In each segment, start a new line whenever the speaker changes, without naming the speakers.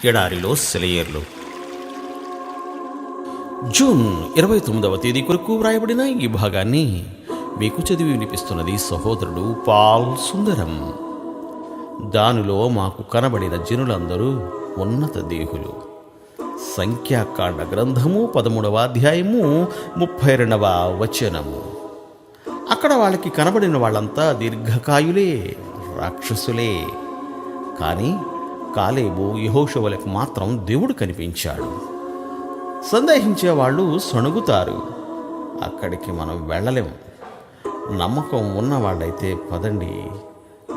ఎడారిలో సెలయేర్లు. జూన్ 29వ తేదీ కొరకు వ్రాయబడిన ఈ భాగాన్ని మీకు చదివి వినిపిస్తున్నది సహోదరుడు పాల్ సుందరం. దానిలో మాకు కనబడిన జనులందరూ ఉన్నత దేహులు. సంఖ్యాకాండ గ్రంథము 13వ అధ్యాయము 32వ వచనము. అక్కడ వాళ్ళకి కనబడిన వాళ్ళంతా దీర్ఘకాయులే, రాక్షసులే. కానీ కాలేబు యెహోషువలకు మాత్రం దేవుడు కనిపించాడు. సందేహించే వాళ్ళు సణుగుతారు. అక్కడికి మనం వెళ్ళలేము. నమ్మకం ఉన్నవాళ్ళైతే పదండి,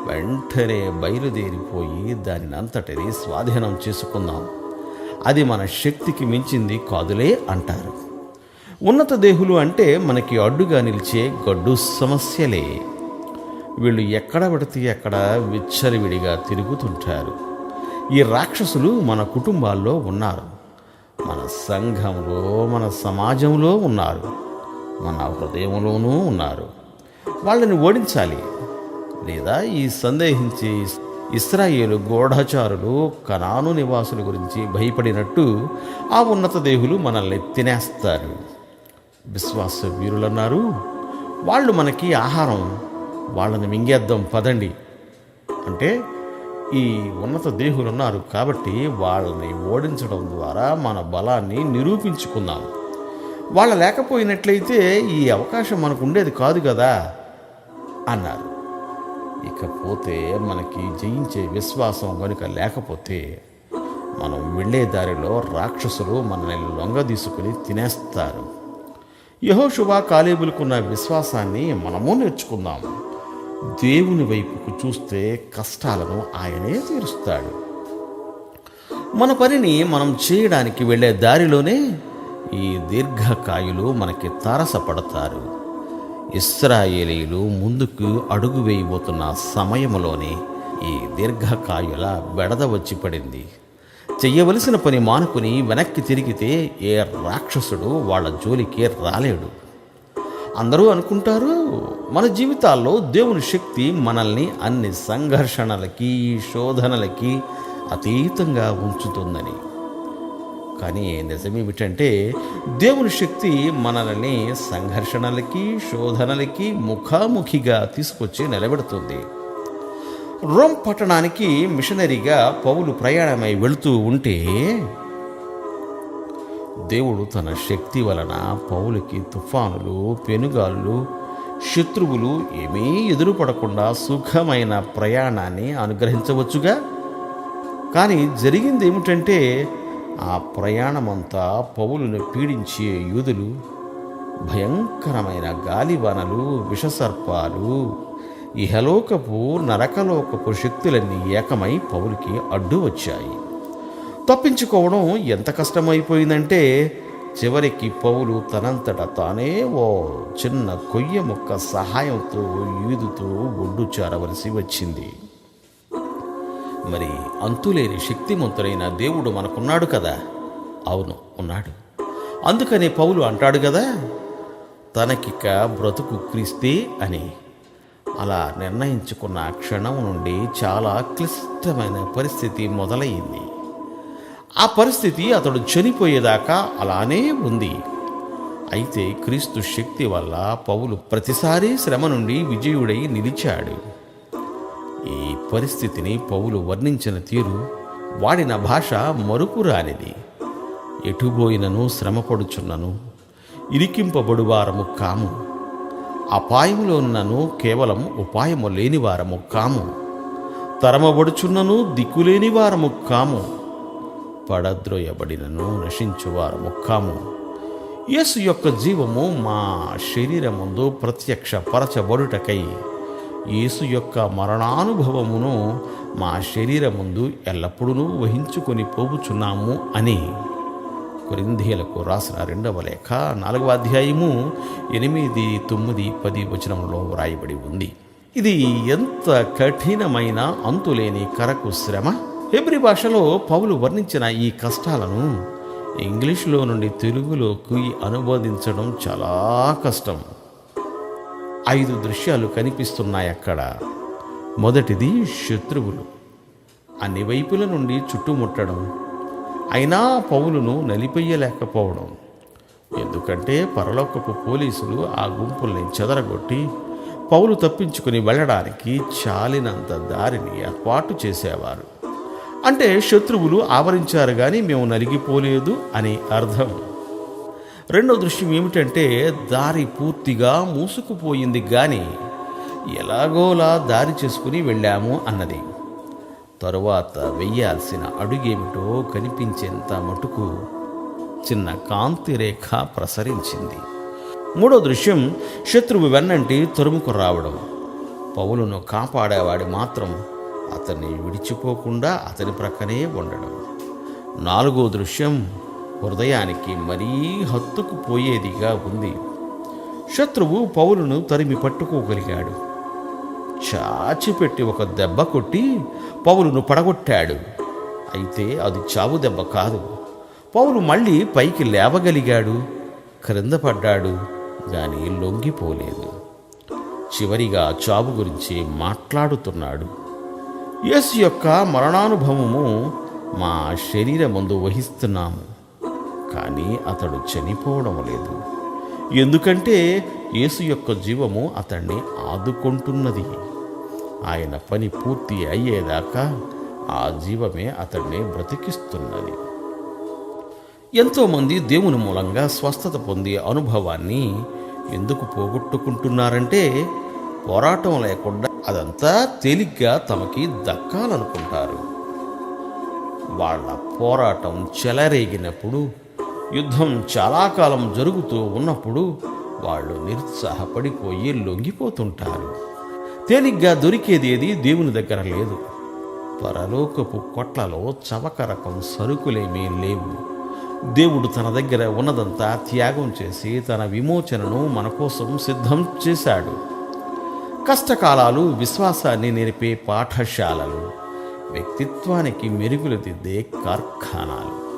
వెంటనే బయలుదేరిపోయి దానిని అంతటిని స్వాధీనం చేసుకుందాం. అది మన శక్తికి మించింది కాదులే అంటారు. ఉన్నత దేహులు అంటే మనకి అడ్డుగా నిలిచే గడ్డు సమస్యలే. వీళ్ళు ఎక్కడ పడితే అక్కడ విచ్చలవిడిగా తిరుగుతుంటారు. ఈ రాక్షసులు మన కుటుంబాల్లో ఉన్నారు, మన సంఘంలో, మన సమాజంలో ఉన్నారు, మన హృదయంలోనూ ఉన్నారు. వాళ్ళని ఓడించాలి. లేదా ఈ సందేహించి ఇశ్రాయేలు గూఢచారులు కనాను నివాసుల గురించి భయపడినట్టు ఆ ఉన్నత దేహులు మనల్ని తినేస్తారు. విశ్వాస వీరులన్నారు, వాళ్ళు మనకి ఆహారం, వాళ్ళని మింగేద్దాం పదండి అంటే ఈ ఉన్నత దేహులు ఉన్నారు కాబట్టి వాళ్ళని ఓడించడం ద్వారా మన బలాన్ని నిరూపించుకుందాం. వాళ్ళ లేకపోయినట్లయితే ఈ అవకాశం మనకు ఉండేది కాదు కదా అన్నారు. ఇకపోతే మనకి జయించే విశ్వాసం కనుక లేకపోతే మనం వెళ్ళే దారిలో రాక్షసులు మనల్ని లొంగదీసుకుని తినేస్తారు. యెహోషువ కాలేబులకున్న విశ్వాసాన్ని మనము నేర్చుకుందాం. దేవుని వైపుకు చూస్తే కష్టాలను ఆయనే తీరుస్తాడు. మన పనిని మనం చేయడానికి వెళ్ళే దారిలోనే ఈ దీర్ఘకాయులు మనకి తారసపడతారు. ఇశ్రాయేలీయులు ముందుకు అడుగు వేయబోతున్న సమయంలోనే ఈ దీర్ఘకాయుల బెడద వచ్చి పడింది. చెయ్యవలసిన పని మానుకుని వెనక్కి తిరిగితే ఏ రాక్షసుడు వాళ్ళ జోలికి రాలేడు. అందరూ అనుకుంటారు మన జీవితాల్లో దేవుని శక్తి మనల్ని అన్ని సంఘర్షణలకి, శోధనలకి అతీతంగా ఉంచుతుందని. కానీ నిజమేమిటంటే దేవుని శక్తి మనల్ని సంఘర్షణలకి, శోధనలకి ముఖాముఖిగా తీసుకొచ్చి నిలబెడుతుంది. రోమ్ పట్టణానికి మిషనరీగా పౌలు ప్రయాణమై వెళుతూ ఉంటే దేవుడు తన శక్తి వలన పౌలుకి తుఫానులు, పెనుగాళ్ళు, శత్రువులు ఏమీ ఎదురుపడకుండా సుఖమైన ప్రయాణాన్ని అనుగ్రహించవచ్చుగా. కానీ జరిగింది ఏమిటంటే ఆ ప్రయాణమంతా పౌలును పీడించే యూదులు, భయంకరమైన గాలివానలు, విషసర్పాలు, ఇహలోకపు నరకలోకపు శక్తులన్నీ ఏకమై పౌలుకి అడ్డు వచ్చాయి. తప్పించుకోవడం ఎంత కష్టమైపోయిందంటే చివరికి పౌలు తనంతట తానే ఓ చిన్న కొయ్య ముక్క సహాయంతో ఈదుతూ ఒడ్డు చేరవలసి వచ్చింది. మరి అంతులేని శక్తిమంతుడైన దేవుడు మనకున్నాడు కదా. అవును, ఉన్నాడు. అందుకనే పౌలు అంటాడు కదా, తనకిక బ్రతుకు క్రీస్తే అని. అలా నిర్ణయించుకున్న క్షణం నుండి చాలా క్లిష్టమైన పరిస్థితి మొదలయ్యింది. ఆ పరిస్థితి అతడు చనిపోయేదాకా అలానే ఉంది. అయితే క్రీస్తు శక్తి వల్ల పౌలు ప్రతిసారి శ్రమ నుండి విజయుడై నిలిచాడు. ఈ పరిస్థితిని పౌలు వర్ణించిన తీరు, వాడిన భాష మరుపురానిది. ఎటుబోయినను శ్రమపడుచున్నను, ఇరికింపబడువారము కాము, అపాయములో ఉన్నను కేవలం ఉపాయము లేనివారము కాము, తరమబడుచున్నను దిక్కులేని వారము కాము, పడద్రోయబడినను నశించువారము కాము. యేసు యొక్క జీవము మా శరీరముందు ప్రత్యక్షపరచబడుటకై యేసు యొక్క మరణానుభవమును మా శరీరముందు ఎల్లప్పుడూ వహించుకొని పోవుచున్నాము అని కొరింథీయులకు రాసిన 2వ లేఖ 4వ అధ్యాయము 8, 9, 10 వచనంలో వ్రాయబడి ఉంది. ఇది ఎంత కఠినమైన అంతులేని కరకు శ్రమ! హెబ్రీ భాషలో పౌలు వర్ణించిన ఈ కష్టాలను ఇంగ్లీష్లో నుండి తెలుగులోకి అనువదించడం చాలా కష్టం. 5 దృశ్యాలు కనిపిస్తున్నాయి అక్కడ. మొదటిది శత్రువులు. అన్ని వైపుల నుండి చుట్టుముట్టడం, అయినా పౌలును నలిపెయ్యలేకపోవడం. ఎందుకంటే పరలోకపు పోలీసులు ఆ గుంపుల్ని చెదరగొట్టి పౌలు తప్పించుకుని వెళ్ళడానికి చాలినంత దారిని ఏర్పాటు చేసేవారు. అంటే శత్రువులు ఆవరించారు కానీ మేము నలిగిపోలేదు అని అర్థం. రెండో దృశ్యం ఏమిటంటే దారి పూర్తిగా మూసుకుపోయింది కానీ ఎలాగోలా దారి చేసుకుని వెళ్ళాము అన్నది. తరువాత వెయ్యాల్సిన అడుగేమిటో కనిపించేంత మటుకు చిన్న కాంతి రేఖ ప్రసరించింది. మూడో దృశ్యం శత్రువు వెన్నంటి తరుముకు రావడం. పౌలును కాపాడేవాడి మాత్రం అతన్ని విడిచిపోకుండా అతని ప్రక్కనే ఉండడం. నాలుగో దృశ్యం హృదయానికి మరీ హత్తుకుపోయేదిగా ఉంది. శత్రువు పౌలును తరిమి పట్టుకోగలిగాడు. చాచిపెట్టి ఒక దెబ్బ కొట్టి పౌలును పడగొట్టాడు. అయితే అది చావు దెబ్బ కాదు. పౌలు మళ్ళీ పైకి లేవగలిగాడు, క్రింద పడ్డాడు, కానీ లొంగిపోలేదు. చివరిగా చావు గురించి మాట్లాడుతున్నాడు. యేసు యొక్క మరణానుభవము మా శరీరమందు వహిస్తున్నాము, కానీ అతడు చనిపోవడం లేదు. ఎందుకంటే యేసు యొక్క జీవము అతన్ని ఆదుకుంటున్నది. ఆయన పని పూర్తి అయ్యేదాకా ఆ జీవమే అతన్ని బ్రతికిస్తున్నది. ఎంతోమంది దేవుని మూలంగా స్వస్థత పొందే అనుభవాన్ని ఎందుకు పోగొట్టుకుంటున్నారంటే పోరాటం లేకుండా అదంతా తేలిగ్గా తమకి దక్కాలనుకుంటారు. వాళ్ళ పోరాటం చెలరేగినప్పుడు, యుద్ధం చాలా కాలం జరుగుతూ ఉన్నప్పుడు వాళ్ళు నిరుత్సాహపడిపోయి లొంగిపోతుంటారు. తేలిగ్గా దొరికేది ఏది దేవుని దగ్గర లేదు. పరలోకపు కొట్లలో చవక రకం సరుకులేమీ లేవు. దేవుడు తన దగ్గర ఉన్నదంతా త్యాగం చేసి తన విమోచనను మన కోసం సిద్ధం చేశాడు. కష్టకాలాలు విశ్వాసాన్ని నేర్పే పాఠశాలలు, వ్యక్తిత్వానికి మెరుగులు దిద్దే కార్ఖానాలు.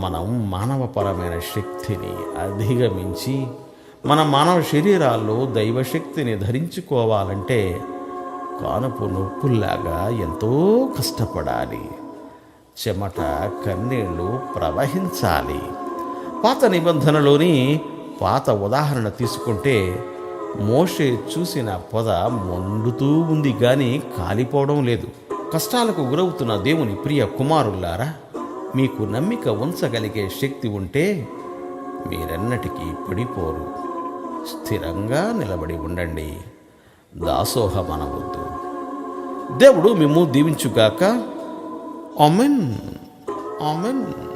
మనం మానవపరమైన శక్తిని అధిగమించి మన మానవ శరీరాల్లో దైవశక్తిని ధరించుకోవాలంటే కానుపు నొప్పుల్లాగా ఎంతో కష్టపడాలి. చెమట, కన్నీళ్లు ప్రవహించాలి. పాత నిబంధనలోని పాత ఉదాహరణ తీసుకుంటే మోషే చూసిన పొద మండుతూ ఉంది కానీ కాలిపోవడం లేదు. కష్టాలకు గురవుతున్న దేవుని ప్రియ కుమారులారా, మీకు నమ్మిక ఉంచగలిగే శక్తి ఉంటే మీరెన్నటికీ పడిపోరు. స్థిరంగా నిలబడి ఉండండి. దాసోహమనవద్దు. దేవుడు మిమ్ము దీవించుగాక. ఆమెన్. ఆమెన్.